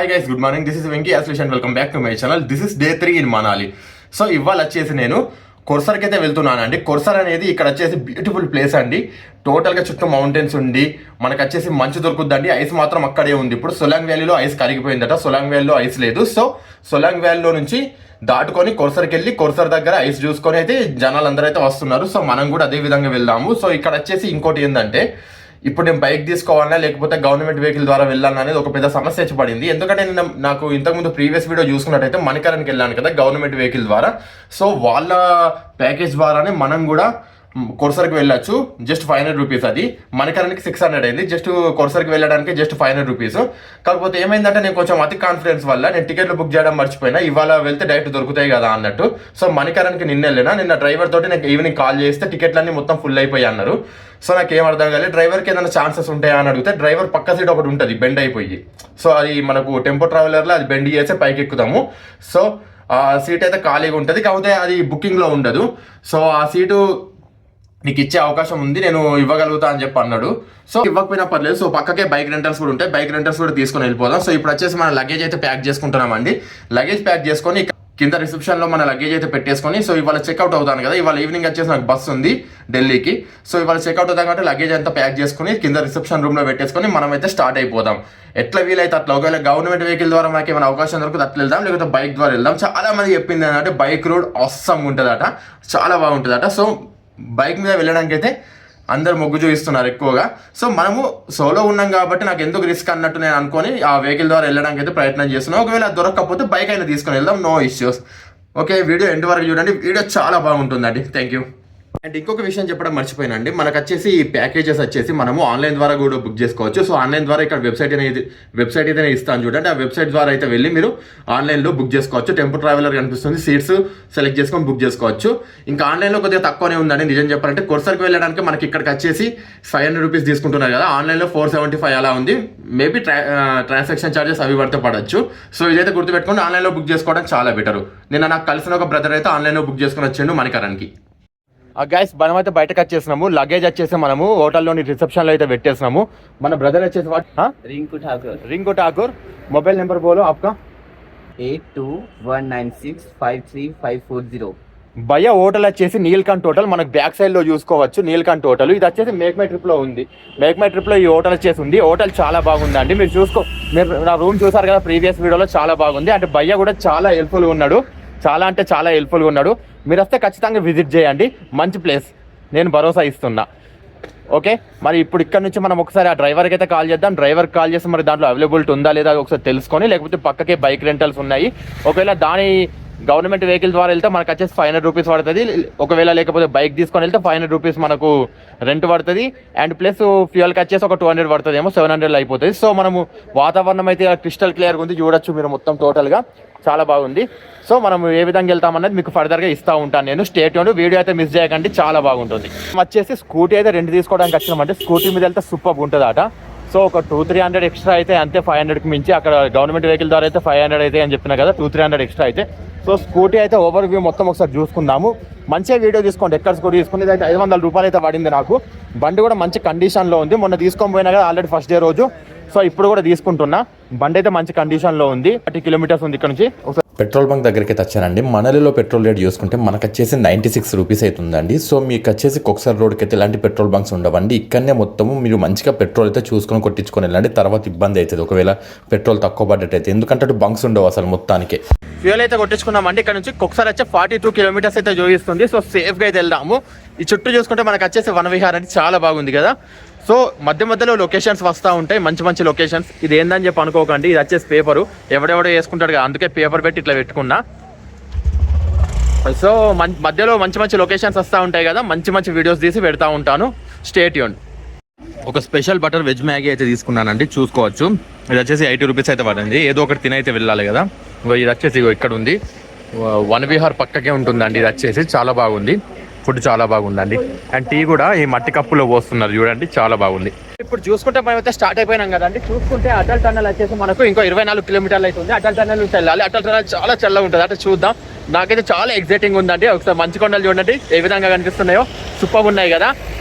Hi guys, good morning. This is Venky అస్లిష్ and welcome back to my channel. This is day 3 in Manali. So ఇవాళ వచ్చేసి నేను కొర్సర్కి అయితే వెళ్తున్నానండి. కొర్సర్ అనేది ఇక్కడ వచ్చేసి బ్యూటిఫుల్ ప్లేస్ అండి. టోటల్గా చుట్టూ మౌంటైన్స్ ఉండి మనకు వచ్చేసి మంచు దొరుకుద్దండి. ఐస్ మాత్రం అక్కడే ఉంది. ఇప్పుడు సొలాంగ్ వ్యాలీలో ఐస్ కరిగిపోయిందట. సొలాంగ్ వ్యాలీలో ఐస్ లేదు. సో సొలాంగ్ వ్యాలీలో నుంచి దాటుకొని కొర్సర్కి వెళ్ళి కొర్సర్ దగ్గర ఐస్ చూసుకొని అయితే జనాలు అందరూ అయితే వస్తున్నారు. సో మనం కూడా అదే విధంగా వెళ్దాము. సో ఇక్కడ వచ్చేసి ఇంకోటి ఏంటంటే, ఇప్పుడు నేను బైక్ తీసుకోవాలన్నా లేకపోతే గవర్నమెంట్ వెహికల్ ద్వారా వెళ్ళాలన్నా అనేది ఒక పెద్ద సమస్య వచ్చి పడింది. ఎందుకంటే నేను నాకు ఇంతకుముందు ప్రీవియస్ వీడియో చూసుకున్నట్టయితే మణికరణ్కి వెళ్ళాను కదా గవర్నమెంట్ వెహికల్ ద్వారా. సో వాళ్ళ ప్యాకేజ్ ద్వారానే మనం కూడా కొర్సర్కి వెళ్ళొచ్చు. Just 500 rupees. అది మణికరణ్కి 600 అయింది. జస్ట్ కొర్సర్కి వెళ్ళడానికి జస్ట్ 500 రూపీస్. కాకపోతే ఏమైందంటే నేను కొంచెం అతి కాన్ఫిడెన్స్ వల్ల నేను టికెట్లు బుక్ చేయడం మర్చిపోయినా. ఇవాళ వెళ్తే డైరెక్ట్ దొరుకుతాయి కదా అన్నట్టు. సో మణికరణ్కి నిన్న డ్రైవర్ తోటి నాకు ఈవినింగ్ కాల్ చేస్తే టికెట్లన్నీ మొత్తం ఫుల్ అయిపోయి అన్నారు. సో నాకు ఏం అర్థం కాలేదు. డ్రైవర్కి ఏదైనా ఛాన్సెస్ ఉంటాయా అని అడిగితే డ్రైవర్ పక్క సీట్ ఒకటి ఉంటుంది బెండ్ అయిపోయి. సో అది మనకు టెంపో ట్రావెలర్లో అది బెండ్ చేస్తే పైకి ఎక్కుతాము. సో ఆ సీట్ అయితే ఖాళీగా ఉంటుంది, కాకపోతే అది బుకింగ్లో ఉండదు. సో ఆ సీటు నీకు ఇచ్చే అవకాశం ఉంది, నేను ఇవ్వగలుగుతా అని చెప్పి అన్నాడు. సో ఇవ్వకపోయినా పర్లేదు. సో పక్కకే బైక్ రెంటల్స్ కూడా ఉంటాయి. బైక్ రెంటల్స్ కూడా తీసుకొని వెళ్ళిపోదాం. సో ఇప్పుడు వచ్చేసి మన లగేజ్ అయితే ప్యాక్ చేసుకుంటున్నామండి. లగేజ్ ప్యాక్ చేసుకొని కింద రిసెప్షన్లో మన లగేజ్ అయితే పెట్టేసుకొని, సో ఇవాళ చెక్అవుట్ అవుతాను కదా. ఇవాళ ఈవినింగ్ వచ్చేసి నాకు బస్సు ఉంది ఢిల్లీకి. సో ఇవాళ చెక్అవుట్ అవుతాం కాబట్టి లగేజ్ అంతా ప్యాక్ చేసుకుని కింద రిసెప్షన్ రూమ్లో పెట్టేసుకొని మనం అయితే స్టార్ట్ అయిపోదాం. ఎట్లా వీలైతే అట్లా. ఒకవేళ గవర్నమెంట్ వెహికల్ ద్వారా మనకి ఏమైనా అవకాశం దొరికితే అట్లా వెళ్దాం, లేకపోతే బైక్ ద్వారా వెళ్దాం. చాలా మంది చెప్పింది ఏంటంటే బైక్ రోడ్ అవసరం ఉంటుందట, చాలా బాగుంటుందట. సో బైక్ మీద వెళ్ళడానికి అయితే అందరు మొగ్గు చూపిస్తున్నారు ఎక్కువగా. సో మనము సోలో ఉన్నాం కాబట్టి నాకు ఎందుకు రిస్క్ అన్నట్టు నేను అనుకొని ఆ వెహికల్ ద్వారా వెళ్ళడానికి అయితే ప్రయత్నం చేస్తున్నాను. ఒకవేళ అది దొరకకపోతే బైక్ అయినా తీసుకొని వెళ్దాం, no issues. Okay, video end వరకు చూడండి. వీడియో చాలా బాగుంటుందండి. Thank you. అండ్ ఇంకొక విషయం చెప్పడం మర్చిపోయినండి, మనకు వచ్చేసి ఈ ప్యాకేజెస్ వచ్చేసి మనము ఆన్లైన్ ద్వారా కూడా బుక్ చేసుకోవచ్చు. సో ఆన్లైన్ ద్వారా ఇక్కడ వెబ్సైట్ అయితే ఇస్తాను చూడండి. ఆ వెబ్సైట్ ద్వారా అయితే వెళ్ళి మీరు ఆన్లైన్లో బుక్ చేసుకోవచ్చు. టెంపో ట్రావెలర్ కనిపిస్తుంది, సీట్స్ సెలెక్ట్ చేసుకొని బుక్ చేసుకోవచ్చు. ఇంకా ఆన్లైన్లో కొద్దిగా తక్కువనే ఉందండి నిజం చెప్పాలంటే. కొర్సర్కి వెళ్ళడానికి మనకి ఇక్కడికి వచ్చేసి 500 రూపీస్ తీసుకుంటున్నారు కదా, ఆన్లైన్లో 475 అలా ఉంది. మేబీ ట్రాన్సాక్షన్ ఛార్జెస్ అవి పడితే పడవచ్చు. సో ఇదైతే గుర్తుపెట్టుకోండి, ఆన్లైన్లో బుక్ చేసుకోవడం చాలా బెటర్. నిన్న నాకు కలిసిన ఒక బ్రదర్ అయితే ఆన్లైన్లో బుక్ చేసుకుని వచ్చిండు మణికరణ్కి. గైస్ మనం అయితే బయటకు వచ్చేసినాము. లగేజ్ వచ్చేసి మనము హోటల్లోని రిసెప్షన్లో అయితే పెట్టేసినాము. మన బ్రదర్ వచ్చేసి రింకు ఠాకూర్. మొబైల్ నెంబర్ బోలో ఆప్కా. 8219653540. భయ్య హోటల్ వచ్చేసి నీల్కంఠ్ హోటల్. మనకు బ్యాక్ సైడ్ లో చూసుకోవచ్చు నీల్కంఠ్ హోటల్. ఇది వచ్చేసి మేక్ మై ట్రిప్ లో ఉంది. మేక్ మై ట్రిప్ లో ఈ హోటల్ వచ్చేసి ఉంది. హోటల్ చాలా బాగుందండి. మీరు నా రూమ్ చూసారు కదా ప్రీవియస్ వీడియోలో, చాలా బాగుంది. అంటే భయ్య కూడా చాలా హెల్ప్ఫుల్గా ఉన్నాడు. చాలా అంటే చాలా హెల్ప్ఫుల్గా ఉన్నాడు. మీరు వస్తే ఖచ్చితంగా విజిట్ చేయండి, మంచి ప్లేస్, నేను భరోసా ఇస్తున్నా. ఓకే, మరి ఇప్పుడు ఇక్కడ నుంచి మనం ఒకసారి ఆ డ్రైవర్కి అయితే కాల్ చేద్దాం. డ్రైవర్కి కాల్ చేసి మరి దాంట్లో అవైలబిలిటీ ఉందా లేదా ఒకసారి తెలుసుకొని, లేకపోతే పక్కకే బైక్ రెంటల్స్ ఉన్నాయి. ఒకవేళ దాని గవర్నమెంట్ వెహికల్ ద్వారా వెళ్తే మనకు వచ్చేసి 500 రూపీస్ పడుతుంది. ఒకవేళ లేకపోతే బైక్ తీసుకొని వెళ్తే 500 రూపీస్ మనకు రెంట్ పడుతుంది. అండ్ ప్లస్ ఫ్యూయల్కి వచ్చేసి ఒక 200 పడుతుంది ఏమో, 700 అయిపోతుంది. సో మనము వాతావరణం అయితే క్రిస్టల్ క్లియర్గా ఉంది, చూడొచ్చు మీరు మొత్తం టోటల్గా చాలా బాగుంది. సో మనం ఏ విధంగా వెళ్తామన్నది మీకు ఫర్దర్గా ఇస్తూ ఉంటాను నేను. స్టేట్ యూన్, వీడియో అయితే మిస్ చేయకండి, చాలా బాగుంటుంది. వచ్చేసి స్కూటీ అయితే రెంట్ తీసుకోవడానికి వచ్చినామంటే స్కూటీ మీద వెళ్తే సూపర్ ఉంటుంది అట. సో ఒక 200-300 ఎక్స్ట్రా అయితే అంతే, 500కి మించి. అక్కడ గవర్నమెంట్ వెహికల్ ద్వారా అయితే 500 అయితే అని చెప్పినా కదా, 200-300 ఎక్స్ట్రా అయితే. సో స్కూటీ అయితే ఓవర్ వ్యూ మొత్తం ఒకసారి చూసుకుందాము. మంచిగా వీడియో తీసుకోండి. ఎక్కడ స్కూటీ తీసుకుని అయితే 500 రూపాయలు అయితే పడింది నాకు. బండి కూడా మంచి కండిషన్లో ఉంది. మొన్న తీసుకొని పోయినా కదా ఆల్రెడీ ఫస్ట్ డే రోజు. సో ఇప్పుడు కూడా తీసుకుంటున్నా. బండి అయితే మంచి కండిషన్లో ఉంది. 30 కిలోమీటర్స్ ఉంది ఇక్కడ నుంచి. పెట్రోల్ బంక్ దగ్గరికి అయితే వచ్చానండి. మనలిలో పెట్రోల్ రేట్ చూసుకుంటే మనకు వచ్చేసి 96 రూపీస్ అవుతుందండి. సో మీకు వచ్చేసి కొక్సర్ రోడ్కి అయితే ఇలాంటి పెట్రోల్ బంక్స్ ఉండవండి. ఇక్కడనే మొత్తము మీరు మంచిగా పెట్రోల్ అయితే చూసుకొని కొట్టించుకొని వెళ్ళండి. తర్వాత ఇబ్బంది అవుతుంది ఒకవేళ పెట్రోల్ తక్కువ పడ్డట్టయితే, ఎందుకంటే అటు బంక్స్ ఉండవు అసలు మొత్తానికి. ఫ్యూయల్ అయితే కొట్టించుకున్నామండి. ఇక్కడ నుంచి కొక్సర్ వచ్చే 42 కిలోమీటర్స్ అయితే చూపిస్తుంది. సో సేఫ్గా అయితే వెళ్దాము. ఈ చుట్టూ చూసుకుంటే మనకు వచ్చేసి వనవిహార్ అనేది చాలా బాగుంది కదా. సో మధ్యలో లొకేషన్స్ వస్తూ ఉంటాయి, మంచి మంచి లొకేషన్స్. ఇది ఏందని చెప్పి అనుకోకండి, ఇది వచ్చేసి పేపరు ఎవడెవడో వేసుకుంటాడు కదా, అందుకే పేపర్ పెట్టి ఇట్లా పెట్టుకున్నా. సో మధ్యలో మంచి మంచి లొకేషన్స్ వస్తూ ఉంటాయి కదా, మంచి మంచి వీడియోస్ తీసి పెడతా ఉంటాను. Stay tuned. ఒక స్పెషల్ బటర్ వెజ్ మ్యాగీ అయితే తీసుకున్నానండి, చూసుకోవచ్చు. ఇది వచ్చేసి 80 రూపీస్ అయితే పడింది. ఏదో ఒకటి తినైతే వెళ్ళాలి కదా. ఇది వచ్చేసి ఇక్కడ ఉంది, వనవిహార్ పక్కకే ఉంటుందండి. ఇది వచ్చేసి చాలా బాగుంది, ఫుడ్ చాలా బాగుందండి. అండ్ టీ కూడా ఈ మట్టి కప్పులో పోస్తున్నారు చూడండి, చాలా బాగుంది. ఇప్పుడు చూసుకుంటే మనమైతే స్టార్ట్ అయిపోయినాం కదండి. చూసుకుంటే అటల్ టన్నల్ వచ్చేసి మనకు ఇంకో 24 కిలోమీటర్లు అవుతుంది. అటల్ టన్నల్ నుంచి వెళ్ళాలి. అటల్ టన్నల్ చాలా చల్లగా ఉంటుంది అంటే చూద్దాం. నాకైతే చాలా ఎగ్జైటింగ్ ఉందండి. ఒకసారి మంచు కొండలు చూడండి ఏ విధంగా కనిపిస్తున్నాయో, సూపర్ ఉన్నాయి కదా.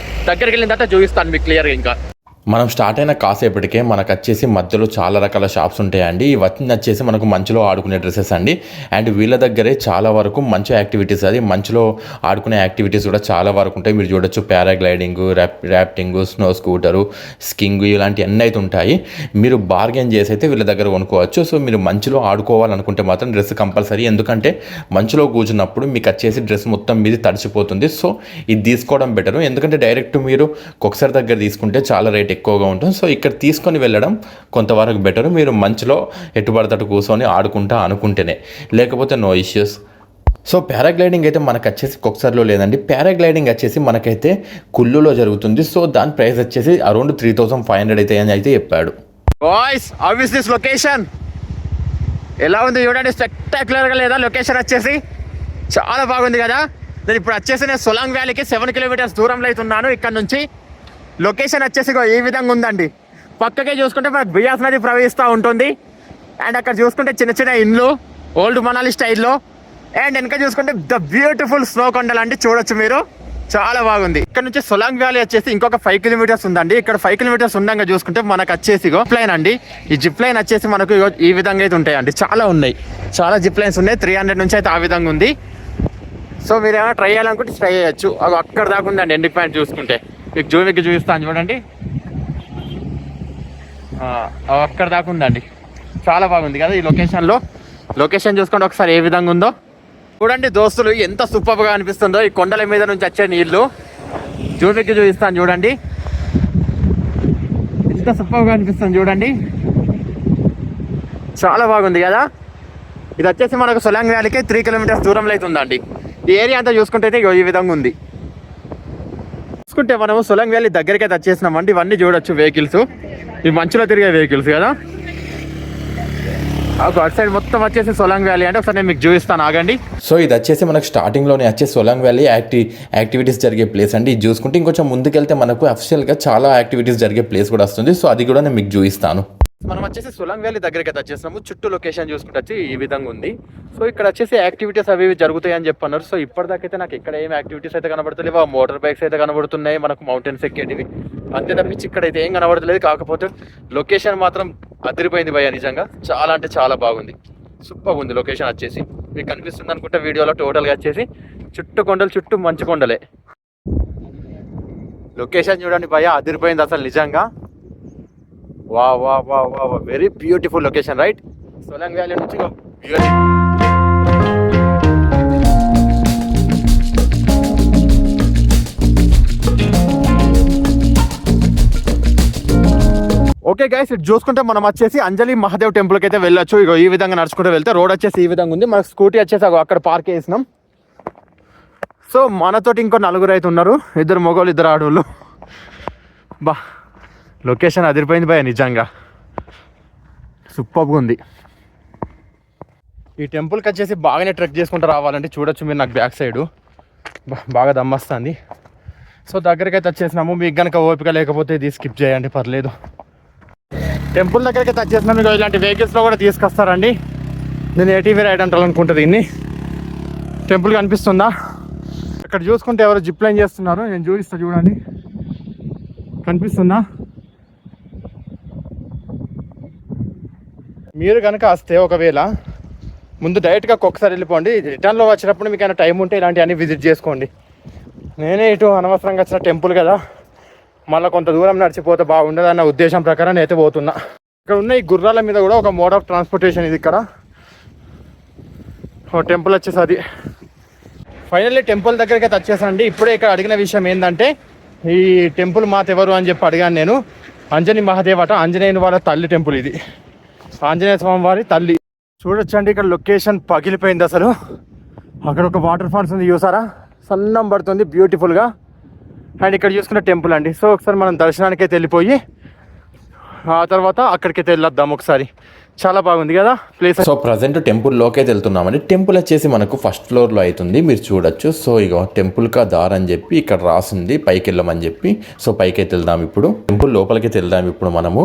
దగ్గరికి వెళ్ళిన తర్వాత చూపిస్తాను మీకు క్లియర్గా. ఇంకా మనం స్టార్ట్ అయిన కాసేపటికే మనకు వచ్చేసి మధ్యలో చాలా రకాల షాప్స్ ఉంటాయండి. ఇవన్నీ వచ్చేసి మనకు మంచులో ఆడుకునే డ్రెస్సెస్ అండి. అండ్ వీళ్ళ దగ్గరే చాలా వరకు మంచి యాక్టివిటీస్, అది మంచులో ఆడుకునే యాక్టివిటీస్ కూడా చాలా వరకు ఉంటాయి. మీరు చూడొచ్చు పారాగ్లైడింగ్, ర్యాఫ్టింగ్, స్నో స్కూటరు, స్కింగ్ ఇలాంటి అన్నీ అయితే ఉంటాయి. మీరు బార్గెన్ చేసి అయితే వీళ్ళ దగ్గర కొనుక్కోవచ్చు. సో మీరు మంచులో ఆడుకోవాలనుకుంటే మాత్రం డ్రెస్ కంపల్సరీ, ఎందుకంటే మంచులో కూర్చున్నప్పుడు మీకు వచ్చేసి డ్రెస్ మొత్తం మీది తడిచిపోతుంది. సో ఇది తీసుకోవడం బెటరు, ఎందుకంటే డైరెక్ట్ మీరు కొక్సర్ దగ్గర తీసుకుంటే చాలా రేట్ ఎక్కువగా ఉంటుంది. సో ఇక్కడ తీసుకొని వెళ్ళడం కొంతవరకు బెటర్. మీరు మంచులో ఎటుపడతట్టు కూర్చొని ఆడుకుంటా అనుకుంటేనే, లేకపోతే నో ఇష్యూస్. సో పారాగ్లైడింగ్ అయితే మనకు వచ్చేసి కొక్సర్లో లేదండి. పారాగ్లైడింగ్ వచ్చేసి మనకైతే కుల్లులో జరుగుతుంది. సో దాని ప్రైస్ వచ్చేసి అరౌండ్ 3500 అయితే అని అయితే చెప్పాడు. Boys, how is this location? ఎలా ఉంది చూడండి, స్పెక్టాక్యులర్గా లేదా లొకేషన్ వచ్చేసి? చాలా బాగుంది కదా. నేను ఇప్పుడు వచ్చేసి నేను సొలాంగ్ వ్యాలీకి 7 కిలోమీటర్స్ దూరంలో అయితే ఉన్నాను ఇక్కడ నుంచి. లొకేషన్ వచ్చేసి ఈ విధంగా ఉందండి. పక్కకే చూసుకుంటే మనకు బియాస్ నది ప్రవహిస్తూ ఉంటుంది. అండ్ అక్కడ చూసుకుంటే చిన్న చిన్న ఇండ్లు ఓల్డ్ మనాలి స్టైల్లో. అండ్ వెనక చూసుకుంటే ద బ్యూటిఫుల్ స్నో కొండలు అండి, చూడొచ్చు మీరు. చాలా బాగుంది. ఇక్కడ నుంచి సొలాంగ్ వ్యాలీ వచ్చేసి ఇంకొక 5 కిలోమీటర్స్ ఉందండి. ఇక్కడ 5 కిలోమీటర్స్ ఉండగా చూసుకుంటే మనకు వచ్చేసి జిప్ లైన్ అండి. ఈ జిప్ లైన్ వచ్చేసి మనకు ఈ విధంగా అయితే ఉంటాయండి. చాలా ఉన్నాయి, చాలా జిప్ లైన్స్ ఉన్నాయి. 300 నుంచి అయితే ఆ విధంగా ఉంది. సో మీరు ఏమైనా ట్రై చేయాలనుకుంటే ట్రై చేయొచ్చు. అది అక్కడ దాకా ఉందండి ఎండింగ్ పాయింట్ చూసుకుంటే. మీకు చూపిస్తాను చూడండి, అక్కడ దాకా ఉందండి. చాలా బాగుంది కదా ఈ లొకేషన్లో. లొకేషన్ చూసుకోండి ఒకసారి ఏ విధంగా ఉందో చూడండి దోస్తులు, ఎంత సూపర్గా అనిపిస్తుందో ఈ కొండల మీద నుంచి వచ్చే నీళ్ళు. చూపిస్తాను చూడండి, ఎంత సూపర్గా అనిపిస్తుంది చూడండి. చాలా బాగుంది కదా. ఇది వచ్చేసి మనకు సొలాంగ్ వ్యాలీకి 3 కిలోమీటర్స్ దూరంలో అయితే ఉందండి. ఈ ఏరియా అంతా చూసుకుంటే అయితే ఈ విధంగా ఉంది. చూసుకుంటే మనము సొలాంగ్ వ్యాలీ దగ్గరికి అయితే వచ్చేసినామండి. ఇవన్నీ చూడొచ్చు వెహికల్స్, ఇవి మంచులో తిరిగే వెహికల్స్ కదా. అటు సైడ్ మొత్తం వచ్చేసి సొలాంగ్ వ్యాలీ అంటే ఒకసారి నేను మీకు చూపిస్తాను, ఆగండి. సో ఇది వచ్చేసి మనకు స్టార్టింగ్లోనే వచ్చేసి సొలాంగ్ వ్యాలీ యాక్టివిటీస్ జరిగే ప్లేస్ అండి. ఇది చూసుకుంటే ఇంకొంచెం ముందుకెళ్తే మనకు అఫిషియల్గా చాలా యాక్టివిటీస్ జరిగే ప్లేస్ కూడా వస్తుంది. సో అది కూడా నేను మీకు చూపిస్తాను. మనం వచ్చేసి సొలాంగ్ వ్యాలీ దగ్గరికి అయితే వచ్చేసినాము. చుట్టూ లొకేషన్ చూసుకుంటే వచ్చి ఈ విధంగా ఉంది. సో ఇక్కడ వచ్చేసి యాక్టివిటీస్ అవి జరుగుతాయి అని చెప్పన్నారు. సో ఇప్పటిదాకైతే నాకు ఇక్కడ ఏం యాక్టివిటీస్ అయితే కనబడతలేవు. ఆ మోటార్ బైక్స్ అయితే కనబడుతున్నాయి మనకు, మౌంటైన్స్ ఎక్కేటివి, అంతే తప్పించి ఇక్కడ అయితే ఏం కనబడతలేదు. కాకపోతే లొకేషన్ మాత్రం అదిరిపోయింది భయ్య, నిజంగా చాలా అంటే చాలా బాగుంది. సూపర్ ఉంది లొకేషన్ వచ్చేసి. మీకు కనిపిస్తుంది అనుకుంటే వీడియోలో టోటల్గా వచ్చేసి చుట్టూ కొండలు, చుట్టూ మంచు కొండలే. లొకేషన్ చూడండి భయ్య, అదిరిపోయింది అసలు నిజంగా. వా వా వా వా very beautiful location right. Solang valley నుంచి ఓకే గైస్, ఇటు చూసుకుంటే మనం వచ్చేసి అంజలి మహాదేవ్ టెంపుల్కి అయితే వెళ్ళొచ్చు. ఇగో ఈ విధంగా నడుచుకుంటూ వెళ్తే రోడ్ వచ్చేసి ఈ విధంగా ఉంది. మనకు స్కూటీ వచ్చేసి అక్కడ పార్క్ చేసినాం. సో మనతోటి ఇంకో 4 అయితే ఉన్నారు, 2 మగవాళ్ళు 2 ఆడవాళ్ళు. బా లొకేషన్ అదిరిపోయింది భయ, నిజంగా సూపర్గా ఉంది. ఈ టెంపుల్కి వచ్చేసి బాగానే ట్రెక్ చేసుకుంటూ రావాలంటే చూడొచ్చు మీరు నాకు బ్యాక్ సైడు బాగా దమ్మొస్తుంది. సో దగ్గరికి అయితే వచ్చేసినాము. మీకు కనుక ఓపిక లేకపోతే ఇది స్కిప్ చేయండి, పర్లేదు. టెంపుల్ దగ్గరికి అయితే వచ్చేసినాము. మీకు ఇలాంటి వెహికల్స్లో కూడా తీసుకొస్తారండి. నేను ఏటీవీ రైడ్ అంటాను అనుకుంటుంది. దీన్ని టెంపుల్ కనిపిస్తుందా? అక్కడ చూసుకుంటే ఎవరు జిప్ లైన్ చేస్తున్నారు, నేను చూపిస్తా చూడండి, కనిపిస్తుందా? మీరు కనుక వస్తే ఒకవేళ ముందు డైరెక్ట్గా ఒక్కసారి వెళ్ళిపోండి. రిటర్న్లో వచ్చినప్పుడు మీకు ఏమైనా టైం ఉంటే ఇలాంటివన్నీ విజిట్ చేసుకోండి. నేనే ఇటు అనవసరంగా వచ్చిన టెంపుల్ కదా, మళ్ళీ కొంత దూరం నడిచిపోతే బాగుండదు అన్న ఉద్దేశం ప్రకారం అయితే పోతున్నా. ఇక్కడ ఉన్న ఈ గుర్రాల మీద కూడా ఒక మోడ్ ఆఫ్ ట్రాన్స్పోర్టేషన్ ఇది. ఇక్కడ టెంపుల్ వచ్చేసి అది. ఫైనల్లీ టెంపుల్ దగ్గరికి అయితే వచ్చేసండి. ఇప్పుడే ఇక్కడ అడిగిన విషయం ఏంటంటే ఈ టెంపుల్ మాత ఎవరు అని చెప్పి అడిగాను నేను. అంజని మహాదేవ్ అట, ఆంజనేయుని వాళ్ళ తల్లి టెంపుల్ ఇది, ఆంజనేయ స్వామి వారి తల్లి. చూడొచ్చండి ఇక్కడ లొకేషన్ పగిలిపోయింది అసలు. అక్కడ ఒక వాటర్ ఫాల్స్ ఉంది చూసారా, సన్నం పడుతుంది బ్యూటిఫుల్గా. అండ్ ఇక్కడ చూసుకున్న టెంపుల్ అండి. సో ఒకసారి మనం దర్శనానికి అయితే వెళ్ళిపోయి ఆ తర్వాత అక్కడికైతే వెళ్ళొద్దాం ఒకసారి. చాలా బాగుంది కదా ప్లేస్. సో ప్రజెంట్ టెంపుల్లోకి అయితే వెళ్తున్నామండి. టెంపుల్ వచ్చేసి మనకు ఫస్ట్ ఫ్లోర్లో అవుతుంది, మీరు చూడొచ్చు. సో ఇక టెంపుల్ కా దార్ అని చెప్పి ఇక్కడ రాసింది, పైకి వెళ్ళమని చెప్పి. సో పైకి అయితే వెళ్దాం ఇప్పుడు, టెంపుల్ లోపలికి వెళ్దాం ఇప్పుడు మనము.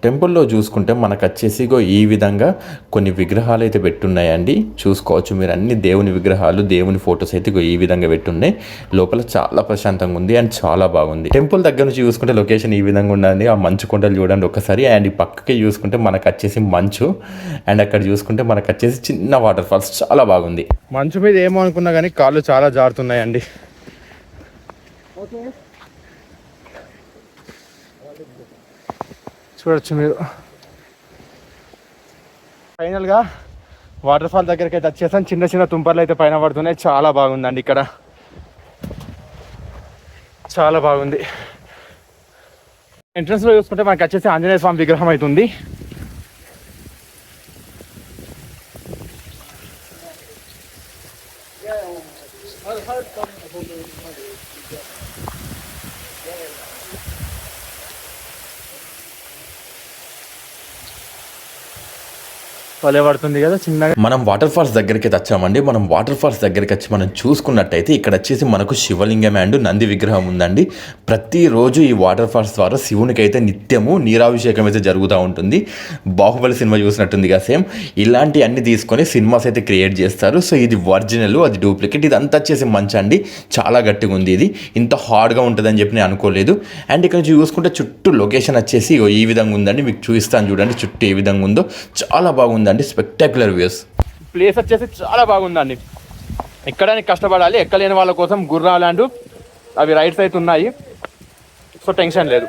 టెంపుల్లో చూసుకుంటే మనకు వచ్చేసి ఈ విధంగా కొన్ని విగ్రహాలు అయితే పెట్టున్నాయండి. చూసుకోవచ్చు మీరు, అన్ని దేవుని విగ్రహాలు, దేవుని ఫొటోస్ అయితే ఈ విధంగా పెట్టున్నాయి. లోపల చాలా ప్రశాంతంగా ఉంది అండ్ చాలా బాగుంది. టెంపుల్ దగ్గర నుంచి చూసుకుంటే లొకేషన్ ఈ విధంగా ఉండండి. ఆ మంచు కొండలు చూడండి ఒకసారి. అండ్ ఈ పక్కకి చూసుకుంటే మనకు వచ్చేసి మంచు, అండ్ అక్కడ చూసుకుంటే మనకు వచ్చేసి చిన్న వాటర్ ఫాల్స్. చాలా బాగుంది. మంచు మీద ఏమో అనుకున్నా కానీ కాళ్ళు చాలా జారుతున్నాయండి. చూడొచ్చు మీరు. ఫైనల్గా వాటర్ ఫాల్ దగ్గరికి అయితే వచ్చేసాను. చిన్న చిన్న తుంపర్లు అయితే పైన పడుతున్నాయి. చాలా బాగుందండి ఇక్కడ, చాలా బాగుంది. ఎంట్రన్స్లో చూసుకుంటే మనకి వచ్చేసి ఆంజనేయ స్వామి విగ్రహం అవుతుంది. భలే పడుతుంది కదా చిన్నగా. మనం వాటర్ ఫాల్స్ దగ్గరికి వచ్చామండి. మనం వాటర్ ఫాల్స్ దగ్గరికి వచ్చి మనం చూసుకున్నట్టయితే ఇక్కడ వచ్చేసి మనకు శివలింగం అండ్ నంది విగ్రహం ఉందండి. ప్రతిరోజు ఈ వాటర్ ఫాల్స్ ద్వారా శివునికి అయితే నిత్యము నీరాభిషేకం అయితే జరుగుతూ ఉంటుంది. బాహుబలి సినిమా చూసినట్టుందిగా సేమ్. ఇలాంటి అన్ని తీసుకొని సినిమాస్ అయితే క్రియేట్ చేస్తారు. సో ఇది ఒరిజినల్, అది డూప్లికేట్. ఇది అంతా వచ్చేసి మంచి అండి, చాలా గట్టిగా ఉంది. ఇది ఇంత హార్డ్గా ఉంటుందని చెప్పి నేను అనుకోలేదు. అండ్ ఇక్కడ నుంచి చూసుకుంటే చుట్టూ లొకేషన్ వచ్చేసి ఈ విధంగా ఉందండి. మీకు చూపిస్తాను చూడండి చుట్టూ ఏ విధంగా ఉందో. చాలా బాగుంది అండి, స్పెక్టాక్యులర్ వ్యూస్. ప్లేస్ వచ్చేసి చాలా బాగుందండి. ఎక్కడానికి కష్టపడాలి, ఎక్కలేని వాళ్ళ కోసం గుర్రాలు అవి రైడ్స్ అయితే ఉన్నాయి. సో టెన్షన్ లేదు,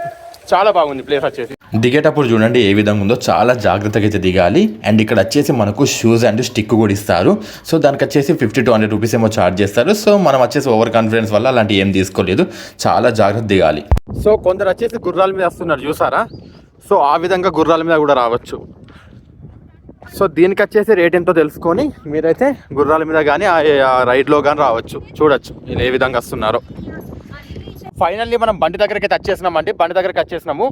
చాలా బాగుంది ప్లేస్ వచ్చేసి. దిగేటప్పుడు చూడండి ఏ విధంగా ఉందో, చాలా జాగ్రత్తగా అయితే దిగాలి. అండ్ ఇక్కడ వచ్చేసి మనకు షూస్ అండ్ స్టిక్ కూడా ఇస్తారు. సో దానికి వచ్చేసి 50 to 100 రూపీస్ ఏమో ఛార్జ్ చేస్తారు. సో మనం వచ్చేసి ఓవర్ కాన్ఫిడెన్స్ వల్ల అలాంటి ఏం తీసుకోలేదు, చాలా జాగ్రత్త దిగాలి. సో కొందరు వచ్చేసి గుర్రాల మీద వస్తున్నారు చూసారా. సో ఆ విధంగా గుర్రాల మీద కూడా రావచ్చు. సో దీనికి వచ్చేసి రేట్ ఎంతో తెలుసుకొని మీరైతే గుర్రాల మీద కానీ ఆ రైడ్లో కానీ రావచ్చు. చూడొచ్చు వీళ్ళు ఏ విధంగా వస్తున్నారో. ఫైనల్లీ మనం బండి దగ్గరికి అయితే వచ్చేసినామండి. బండి దగ్గరికి వచ్చేసినాము.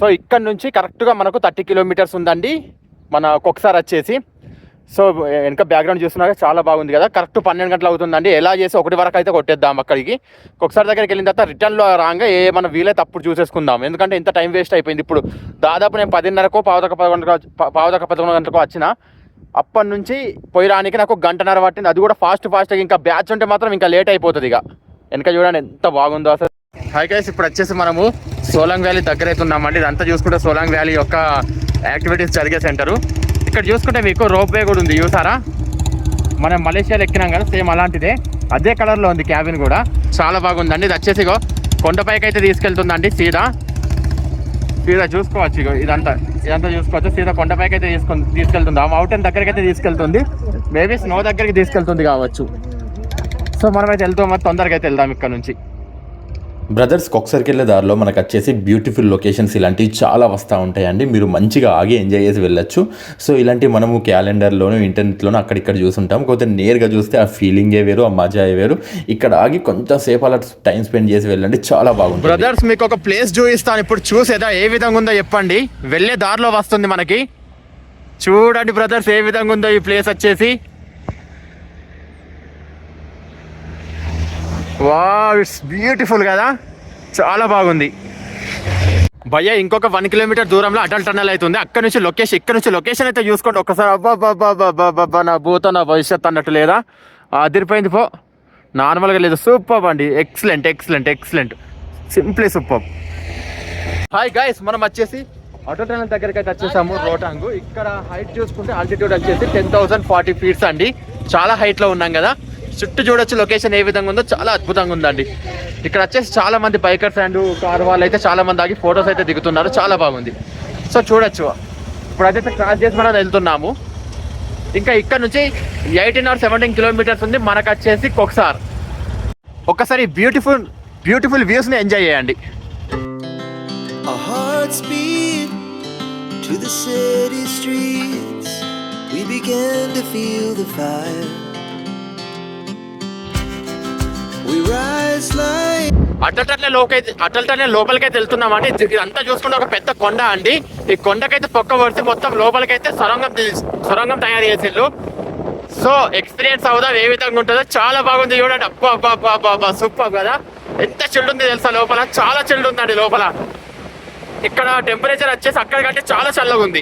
సో ఇక్కడ నుంచి కరెక్ట్గా మనకు 30 kilometers ఉందండి మన కొక్సార్ వచ్చేసి. సో వెనక బ్యాక్గ్రౌండ్ చూస్తున్నాక చాలా బాగుంది కదా. కరెక్ట్ 12 గంటలు అవుతుందండి. ఎలా చేసి 1 వరకు అయితే కొట్టేద్దాం అక్కడికి. కొక్సార్ దగ్గరికి వెళ్ళిన తర్వాత రిటర్న్లో రాగా మనం వీలైతే అప్పుడు చూసేసుకుందాం. ఎందుకంటే ఇంత టైం వేస్ట్ అయిపోయింది. ఇప్పుడు దాదాపు నేను 10:30కో 11 గంటలకు వచ్చిన. అప్పటి నుంచి పోయి రానికి నాకు 1 గంటన్నర పట్టింది. అది కూడా ఫాస్ట్గా. ఇంకా బ్యాచ్ ఉంటే మాత్రం ఇంకా లేట్ అయిపోతుంది. ఇక వెనక చూడండి ఎంత బాగుందో అసలు. హై గైస్, ఇప్పుడు వచ్చేసి మనము సోలాంగ్ వ్యాలీ దగ్గర అయితే ఉన్నామండి. ఇదంతా చూసుకుంటే సోలాంగ్ వ్యాలీ యొక్క యాక్టివిటీస్ జరిగే సెంటరు. ఇక్కడ చూసుకుంటే మీకు రోప్ వే కూడా ఉంది చూసారా. మనం మలేషియాలో ఎక్కినాం కదా, సేమ్ అలాంటిదే, అదే కలర్లో ఉంది క్యాబిన్ కూడా. చాలా బాగుందండి. ఇది వచ్చేసి కొండపైకి అయితే తీసుకెళ్తుందండి. సీదా చూసుకోవచ్చు. ఇదంతా చూసుకోవచ్చు. సీదా కొండపైకి అయితే తీసుకెళ్తుంది. ఆ మౌంటైన్ దగ్గరికి అయితే తీసుకెళ్తుంది. మేబీ స్నో దగ్గరికి తీసుకెళ్తుంది కావచ్చు. సో మనమైతే వెళ్తాం, తొందరగా అయితే వెళ్దాం ఇక్కడ నుంచి. బ్రదర్స్ కొక్సర్కి వెళ్ళే దారిలో మనకు వచ్చేసి బ్యూటిఫుల్ లొకేషన్స్ ఇలాంటివి చాలా వస్తూ ఉంటాయండి. మీరు మంచిగా ఆగి ఎంజాయ్ చేసి వెళ్ళొచ్చు. సో ఇలాంటివి మనము క్యాలెండర్లోను ఇంటర్నెట్లోనూ అక్కడిక్కడ చూసుంటాం. కాకపోతే నేరుగా చూస్తే ఆ ఫీలింగే వేరు, ఆ మజా వేరు. ఇక్కడ ఆగి కొంచెం సేపు అలా టైం స్పెండ్ చేసి వెళ్ళండి, చాలా బాగుంది. బ్రదర్స్ మీకు ఒక ప్లేస్ చూపిస్తాను, ఇప్పుడు చూసేదా ఏ విధంగా ఉందో చెప్పండి. వెళ్ళే దారిలో వస్తుంది మనకి. చూడండి బ్రదర్స్ ఏ విధంగా ఉందో ఈ ప్లేస్ వచ్చేసి. వావ్, ఇట్స్ బ్యూటిఫుల్ కదా, చాలా బాగుంది భయ్య. ఇంకొక 1 kilometer దూరంలో అటల్ టన్నల్ అవుతుంది. ఇక్కడ నుంచి లొకేషన్ అయితే చూసుకోండి ఒక్కసారి. అబ్బా నా భూతో నా భవిష్యత్ అన్నట్టు లేదా, అదిరిపోయింది పో, నార్మల్గా లేదు. సూపర్ అండి, excellent, simply super. Hi guys, మనం వచ్చేసి అటల్ టన్నల్ దగ్గరికి అయితే వచ్చేసాము. రోటాంగ్. ఇక్కడ హైట్ చూసుకుంటే ఆల్టిట్యూడ్ వచ్చేసి 10,040 feet అండి. చాలా హైట్లో ఉన్నాం కదా. చుట్టూ చూడొచ్చు లొకేషన్ ఏ విధంగా ఉందో, చాలా అద్భుతంగా ఉందండి. ఇక్కడ వచ్చేసి చాలా మంది బైకర్స్ అండ్ కార్ వాళ్ళు అయితే చాలా మంది ఆగి ఫొటోస్ అయితే దిగుతున్నారు, చాలా బాగుంది. సో చూడొచ్చు. ఇప్పుడు అయితే క్రాస్ చేసి మనం వెళ్తున్నాము. ఇంకా ఇక్కడ నుంచి 18 or 17 kilometers ఉంది మనకు వచ్చేసి కొక్సార్. ఒక్కసారి బ్యూటిఫుల్ వ్యూస్ని ఎంజాయ్ చేయండి. Our hearts beat to the city streets. We began to feel the fire. Atal tunnel లోపలికైతే వెళ్తున్నామండి. ఇదంతా చూసుకుంటే ఒక పెద్ద కొండ అండి. ఈ కొండకైతే పొక్క పడితే మొత్తం లోపలికైతే సొరంగం తయారు చేసిండ్రు. సో ఎక్స్పీరియన్స్ అవుదాం ఏ విధంగా ఉంటుందో, చాలా బాగుంది చూడండి. అబ్బా సూపర్ కదా. ఎంత చిల్డ్ ఉంది తెలుసా లోపల, చాలా చిల్డ్ ఉందండి లోపల. ఇక్కడ టెంపరేచర్ వచ్చేసి అక్కడ కంటే చాలా చల్లగా ఉంది.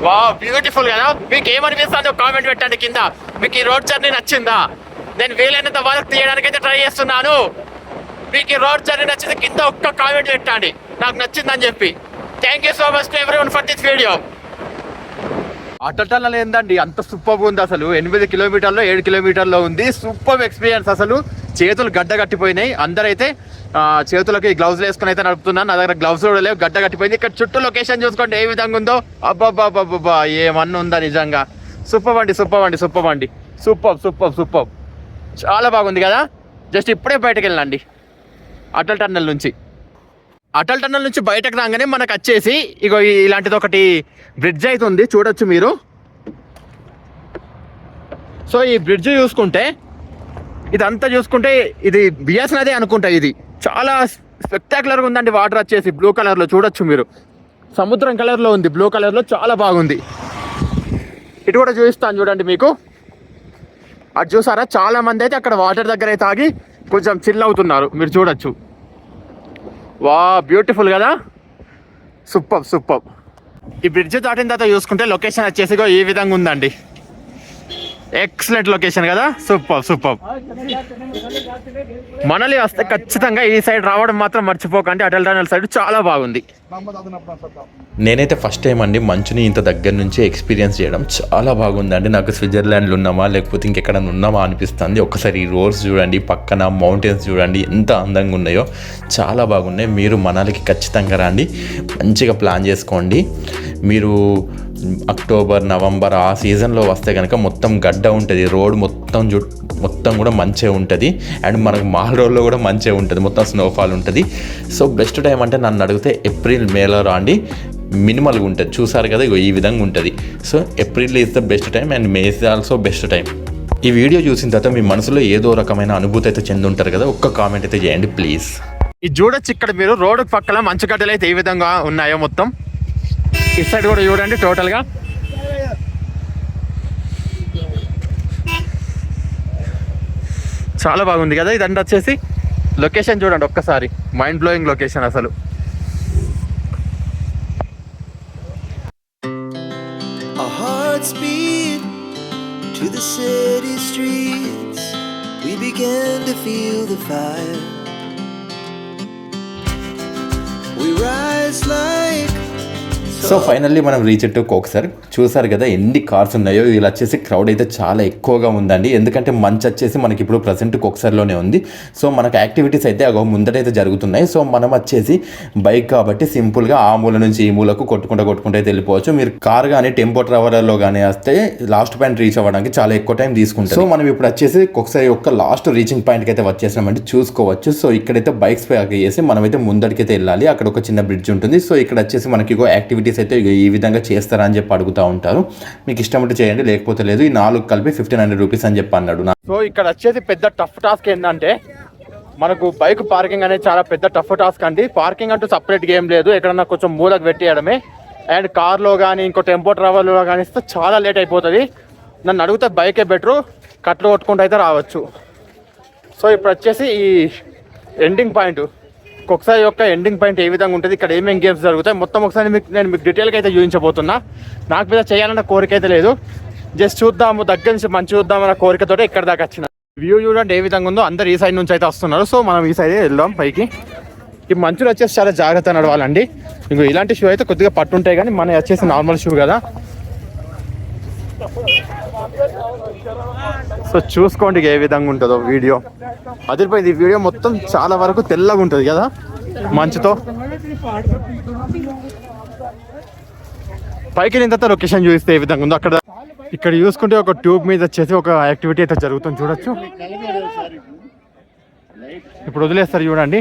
వా బ్యూటిఫుల్ కదా. మీకు ఏమనిపిస్తుందో కామెంట్ పెట్టండి కింద. మీకు ఈ రోడ్ జర్నీ నచ్చిందా? నేను వీలైనంత వరకు తీయడానికి అయితే ట్రై చేస్తున్నాను. మీకు ఈ రోడ్ జర్నీ నచ్చింది కింద ఒక్క కామెంట్ పెట్టండి నాకు నచ్చిందని చెప్పి. Thank you so much to everyone for this video. Atal tunnel ఏందండి అంత సూపర్ ఉంది అసలు. 8 కిలోమీటర్లో 7 కిలోమీటర్లో ఉంది. సూపర్ ఎక్స్పీరియన్స్ అసలు. చేతులు గడ్డ కట్టిపోయినాయి. అందరైతే చేతులకి గ్లౌజ్ వేసుకుని అయితే నడుపుతున్నాను. నా దగ్గర గ్లౌజ్ కూడా లేవు, గడ్డ కట్టిపోయింది. ఇక్కడ చుట్టూ లొకేషన్ చూసుకోండి ఏ విధంగా ఉందో. అబ్బాబ్బాబ్బా ఏమన్నా ఉందా నిజంగా. సూపర్ అండి, సూపర్ అండి, సూపర్ అండి, సూపర్ సూపర్ సూపర్. చాలా బాగుంది కదా. జస్ట్ ఇప్పుడే బయటకు వెళ్ళండి అటల్ టన్నల్ నుంచి. అటల్ టన్నల్ నుంచి బయటకు రాగానే మనకు వచ్చేసి ఇగో ఇలాంటిది ఒకటి బ్రిడ్జ్ అయితే ఉంది, చూడొచ్చు మీరు. సో ఈ బ్రిడ్జ్ చూసుకుంటే ఇదంతా చూసుకుంటే ఇది బియాస్ నదే అనుకుంటా. ఇది చాలా స్పెక్టాక్యులర్గా ఉందండి. వాటర్ వచ్చేసి బ్లూ కలర్లో చూడొచ్చు మీరు. సముద్రం కలర్లో ఉంది, బ్లూ కలర్లో చాలా బాగుంది. ఇటు కూడా చూపిస్తాను చూడండి మీకు. అటు చూసారా చాలా మంది అయితే అక్కడ వాటర్ దగ్గర అయితే ఆగి కొంచెం చిల్ అవుతున్నారు, మీరు చూడొచ్చు. వా బ్యూటిఫుల్ కదా, సూపర్ సూపర్. ఈ బ్రిడ్జ్ దాటిన తర్వాత చూసుకుంటే లొకేషన్ వచ్చేసి ఈ విధంగా ఉందండి. ఎక్సలెంట్ లొకేషన్ కదా, సూపర్ సూపర్. మనలి వస్తే ఖచ్చితంగా ఈ సైడ్ రావడం మాత్రం మర్చిపోకండి. అటల్ టనల్ సైడ్ చాలా బాగుంది. నేనైతే ఫస్ట్ టైం అండి మంచుని ఇంత దగ్గర నుంచి ఎక్స్పీరియన్స్ చేయడం. చాలా బాగుందండి. నాకు స్విట్జర్లాండ్లో ఉన్నామా లేకపోతే ఇంకెక్కడ ఉన్నామా అనిపిస్తుంది. ఒక్కసారి ఈ రోడ్స్ చూడండి, పక్కన మౌంటైన్స్ చూడండి ఎంత అందంగా ఉన్నాయో. చాలా బాగున్నాయి. మీరు మనాలికి ఖచ్చితంగా రండి, మంచిగా ప్లాన్ చేసుకోండి. మీరు అక్టోబర్ నవంబర్ ఆ సీజన్లో వస్తే కనుక మొత్తం గడ్డ ఉంటుంది, రోడ్ మొత్తం కూడా మంచిగా ఉంటుంది. అండ్ మనకు మాల్ రోడ్లో కూడా మంచిగా ఉంటుంది, మొత్తం స్నోఫాల్ ఉంటుంది. సో బెస్ట్ టైం అంటే నన్ను అడిగితే ఏప్రిల్ మేలో రాండి, మినిమల్గా ఉంటుంది. చూసారు కదా ఈ విధంగా ఉంటుంది. So April is the best time and May is also best time. ఈ వీడియో చూసిన తర్వాత మీ మనసులో ఏదో రకమైన అనుభూతి అయితే చెంది ఉంటారు కదా, ఒక్క కామెంట్ అయితే చేయండి ప్లీజ్. ఇది చూడొచ్చు ఇక్కడ మీరు, రోడ్డు పక్కన మంచు గడ్డలు అయితే ఏ విధంగా ఉన్నాయో మొత్తం. ఈ సైడ్ కూడా చూడండి టోటల్గా. చాలా బాగుంది కదా. ఇదంతా వచ్చేసి లొకేషన్ చూడండి ఒక్కసారి, మైండ్ బ్లోయింగ్ లొకేషన్ అసలు. Our hearts beat to the city streets. We began to feel the fire. We rise like so finally మనం రీచ్ టు కోక్సర్. చూసారు కదా ఎన్ని కార్స్ ఉన్నాయో. ఇలా వచ్చేసి క్రౌడ్ అయితే చాలా ఎక్కువగా ఉందండి, ఎందుకంటే మంచు వచ్చేసి మనకి ఇప్పుడు ప్రజెంట్ కోక్సర్లోనే ఉంది. సో మనకు యాక్టివిటీస్ అయితే ముందటైతే జరుగుతున్నాయి. సో మనం వచ్చేసి బైక్ కాబట్టి సింపుల్గా ఆ మూల నుంచి ఈ మూలకు కొట్టుకుంటూ అయితే వెళ్ళిపోవచ్చు. మీరు కార్ కానీ టెంపో ట్రావెలర్లో కానీ వస్తే లాస్ట్ పాయింట్ రీచ్ అవ్వడానికి చాలా ఎక్కువ టైం తీసుకుంటాం. సో మనం ఇప్పుడు వచ్చేసి కోక్సర్ యొక్క లాస్ట్ రీచింగ్ పాయింట్కి అయితే వచ్చేసామంటే చూసుకోవచ్చు. సో ఇక్కడైతే బైక్స్ ప్యాక్ చేసి మనమైతే ముందడికైతే వెళ్ళాలి. అక్కడ ఒక చిన్న బ్రిడ్జ్ ఉంటుంది. సో ఇక్కడ వచ్చేసి మనకి యాక్టివిటీస్ అయితే ఈ విధంగా చేస్తారా అని చెప్పి అడుగుతూ ఉంటారు. మీకు ఇష్టం ఉంటే చేయండి, లేకపోతే లేదు. ఈ 4 కలిపి 1500 రూపీస్ అని చెప్పి అన్నాడు. సో ఇక్కడ వచ్చేసి పెద్ద టఫ్ టాస్క్ ఏంటంటే మనకు బైక్ పార్కింగ్ అనేది చాలా పెద్ద టఫ్ టాస్క్ అండి. పార్కింగ్ అంటూ సపరేట్గా ఏం లేదు, ఎక్కడన్నా కొంచెం మూలకు పెట్టేయడమే. అండ్ కార్లో కానీ ఇంకో టెంపో ట్రావెల్లో కానీ ఇస్తే చాలా లేట్ అయిపోతుంది. నన్ను అడిగితే బైకే బెటరు, కట్లు కొట్టుకుంటూ అయితే రావచ్చు. సో ఇప్పుడు వచ్చేసి ఈ ఎండింగ్ పాయింట్, ఒకసారి యొక్క ఎండింగ్ పాయింట్ ఏ విధంగా ఉంటుంది, ఇక్కడ ఏమేమి గేమ్స్ జరుగుతాయి మొత్తం ఒకసారి నేను మీకు డీటెయిల్గా అయితే చూపించబోతున్నా. నాకు మీద చేయాలన్న కోరిక అయితే లేదు, జస్ట్ చూద్దాము దగ్గర నుంచి మంచి చూద్దామన్న కోరికతో ఇక్కడ దాకా వచ్చిన. వ్యూ చూడండి ఏ విధంగా ఉందో. అందరు ఈ సైడ్ నుంచి అయితే వస్తున్నారు. సో మనం ఈ సైడే వెళ్దాం పైకి. ఈ మంచులు వచ్చేసి చాలా జాగ్రత్త నడవాలండి. ఇంకో ఇలాంటి షూ అయితే కొద్దిగా పట్టుంటాయి, కానీ మన వచ్చేసి నార్మల్ షూ కదా. సో చూసుకోండి ఏ విధంగా ఉంటుందో వీడియో. అదిరిపోయింది. ఈ వీడియో మొత్తం చాలా వరకు తెల్లగా ఉంటుంది కదా మంచుతో. పైకి నేను తర్వాత లొకేషన్ చూపిస్తే ఏ విధంగా ఉందో. అక్కడ ఇక్కడ చూసుకుంటే ఒక ట్యూబ్ మీద వచ్చేసి ఒక యాక్టివిటీ అయితే జరుగుతుంది, చూడొచ్చు. ఇప్పుడు వదిలేస్తారు చూడండి.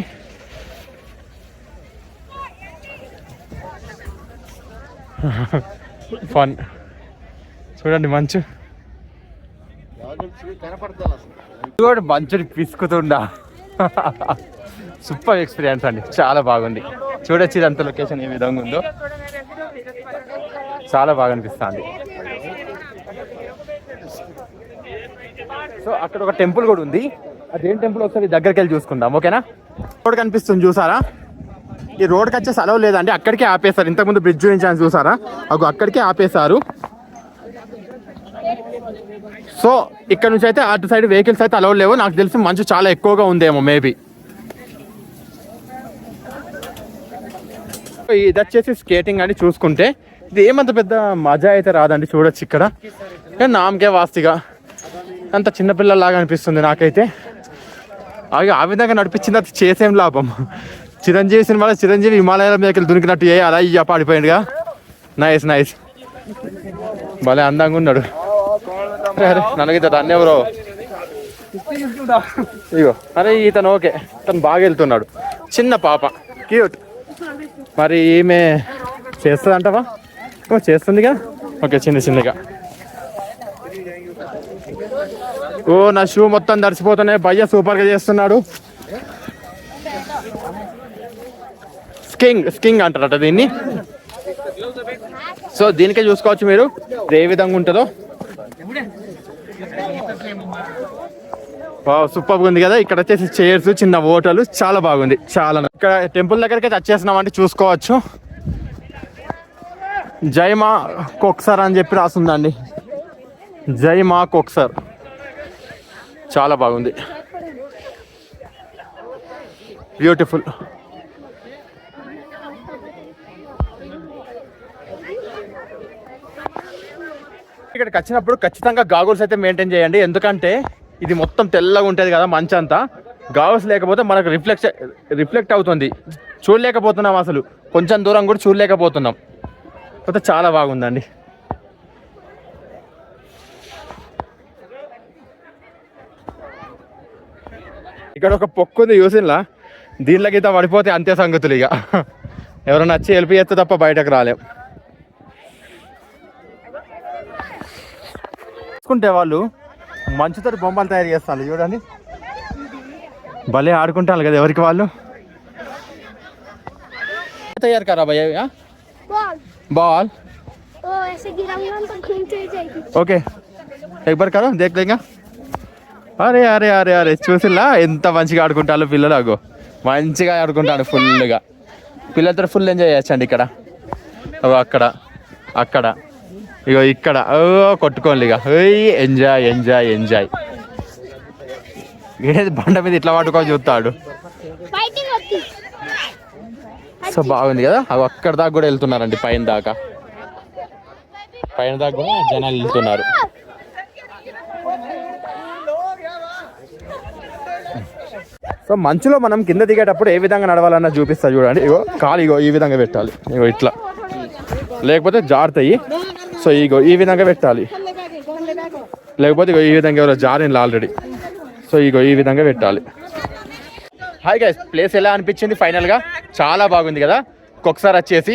ఫన్ చూడండి మంచు మంచుని పిసుకుతుండా. సూపర్ ఎక్స్పీరియన్స్ అండి, చాలా బాగుంది. చూడొచ్చు ఇదంతా లొకేషన్ ఏ విధంగా ఉందో, చాలా బాగా అనిపిస్తుంది. సో అక్కడ ఒక టెంపుల్ కూడా ఉంది. అదేం టెంపుల్ ఒకసారి దగ్గరికి వెళ్ళి చూసుకుందాం, ఓకేనా? ఇక్కడ కనిపిస్తుంది చూసారా, ఈ రోడ్కి వచ్చేసి అలవ్ లేదండి, అక్కడికే ఆపేస్తారు. ఇంతకుముందు బ్రిడ్జ్ చూపించాను చూసారా, అక్కడికే ఆపేశారు. సో ఇక్కడ నుంచి అయితే అటు సైడ్ వెహికల్స్ అయితే అలవ్ లేవు. నాకు తెలిసి మంచు చాలా ఎక్కువగా ఉందేమో మేబీ. ఇది వచ్చేసి స్కేటింగ్ అని చూసుకుంటే ఇది ఏమంత పెద్ద మజా అయితే రాదండి. చూడొచ్చు ఇక్కడ నామకే వాస్తిగా అంత చిన్నపిల్లలాగా అనిపిస్తుంది నాకైతే. ఆ విధంగా నడిపించింది అది చేసేం లాభం. చిరంజీవి సినిమాలో చిరంజీవి హిమాలయాల మీదకి దునికినట్టు అలా ఇయ్య పాడిపోయిందిగా. నైస్ నైస్, భలే అందంగా ఉన్నాడు. నన్నగిత దాన్ని ఎవరో ఇగో, అరే ఇతను ఓకే, ఇతను బాగా వెళ్తున్నాడు. చిన్న పాప క్యూట్. మరి ఈమె చేస్తుంది అంటవా? చేస్తుందిగా, ఓకే చిన్న చిన్నగా. ఓ నా షూ మొత్తం తడిసిపోతున్నాయి. భయ్య సూపర్గా చేస్తున్నాడు. స్కింగ్ అంటారట దీన్ని. సో దీనికే చూసుకోవచ్చు మీరు ఏ విధంగా ఉంటుందో. సూపర్గా ఉంది కదా. ఇక్కడ వచ్చేసి చైర్స్, చిన్న హోటల్, చాలా బాగుంది. చాలా ఇక్కడ టెంపుల్ దగ్గరికి అయితే వచ్చేసినామంటే చూసుకోవచ్చు. జై మా కొక్సర్ అని చెప్పి రాస్తుందండి. జై మా కొక్సర్, చాలా బాగుంది, బ్యూటిఫుల్. ఇక్కడికి వచ్చినప్పుడు ఖచ్చితంగా గాగుల్స్ అయితే మెయింటైన్ చేయండి. ఎందుకంటే ఇది మొత్తం తెల్లగా ఉంటుంది కదా మంచంతా. గాగుల్స్ లేకపోతే మనకు రిఫ్లెక్ట్ అవుతుంది, చూడలేకపోతున్నాం. అసలు కొంచెం దూరం కూడా చూడలేకపోతున్నాం. అయితే చాలా బాగుందండి. ఇక్కడ ఒక పొక్కు ఉంది చూసినలా, దీనిలోకి అయితే పడిపోతే అంతే సంగతులు. ఇక ఎవరైనా వచ్చి హెల్ప్ చేస్తే తప్ప బయటకు రాలేం. చూసుకుంటే వాళ్ళు మంచుతో బొమ్మలు తయారు చేస్తారు చూడండి. భలే ఆడుకుంటారు కదా ఎవరికి వాళ్ళు. तैयार करा भैया बॉल ऐसे गिराऊंगा तो खींच जाएगी. ओके एक बार करो देख लेंगे. అరే అరే అరే అరే చూసిలా ఎంత మంచిగా ఆడుకుంటారు పిల్లలు. అగో మంచిగా ఆడుకుంటాడు ఫుల్గా. పిల్లలతో ఫుల్ ఎంజాయ్ చేయొచ్చండి ఇక్కడ. అక్కడ అక్కడ ఇగో ఇక్కడ కొట్టుకోండి ఇక. Enjoy enjoy enjoy. ఏది బండ మీద ఇట్లా పట్టుకొని చూస్తాడు. సో బాగుంది కదా. అవి అక్కడ దాకా కూడా వెళ్తున్నారండి, పైన దాకా కూడా జనాలు వెళ్తున్నారు. సో మంచులో మనం కింద దిగేటప్పుడు ఏ విధంగా నడవాలన్నా చూపిస్తా చూడండి. ఇగో కాలు ఇగో ఈ విధంగా పెట్టాలి, ఇగో ఇట్లా, లేకపోతే జారుతాయి. సో ఇగో ఈ విధంగా పెట్టాలి, లేకపోతే ఇగో ఈ విధంగా ఎవరో జారిన ఆల్రెడీ. సో ఇగో ఈ విధంగా పెట్టాలి. హాయ్ గైస్, ప్లేస్ ఎలా అనిపించింది ఫైనల్గా? చాలా బాగుంది కదా. ఒకసారి వచ్చేసి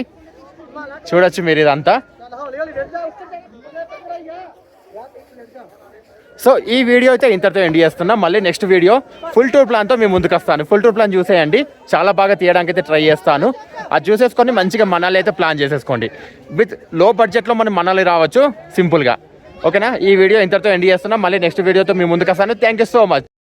చూడొచ్చు మీరు ఇదంతా. సో ఈ వీడియో అయితే ఇంతటితో ఎండ్ చేస్తున్నా. మళ్ళీ నెక్స్ట్ వీడియో ఫుల్ టూర్ ప్లాన్తో మేము ముందుకు వస్తాను. ఫుల్ టూర్ ప్లాన్ చూసేయండి, చాలా బాగా తీయడానికి అయితే ట్రై చేస్తాను. అది చూసేసుకొని మంచిగా మనాలి అయితే ప్లాన్ చేసేసుకోండి. విత్ లో బడ్జెట్లో మనం మనాలి రావచ్చు సింపుల్గా. ఓకేనా? ఈ వీడియో ఇంతటితో ఎండ్ చేస్తున్నా. మళ్ళీ నెక్స్ట్ వీడియోతో మేము ముందుకు వస్తాను. Thank you so much.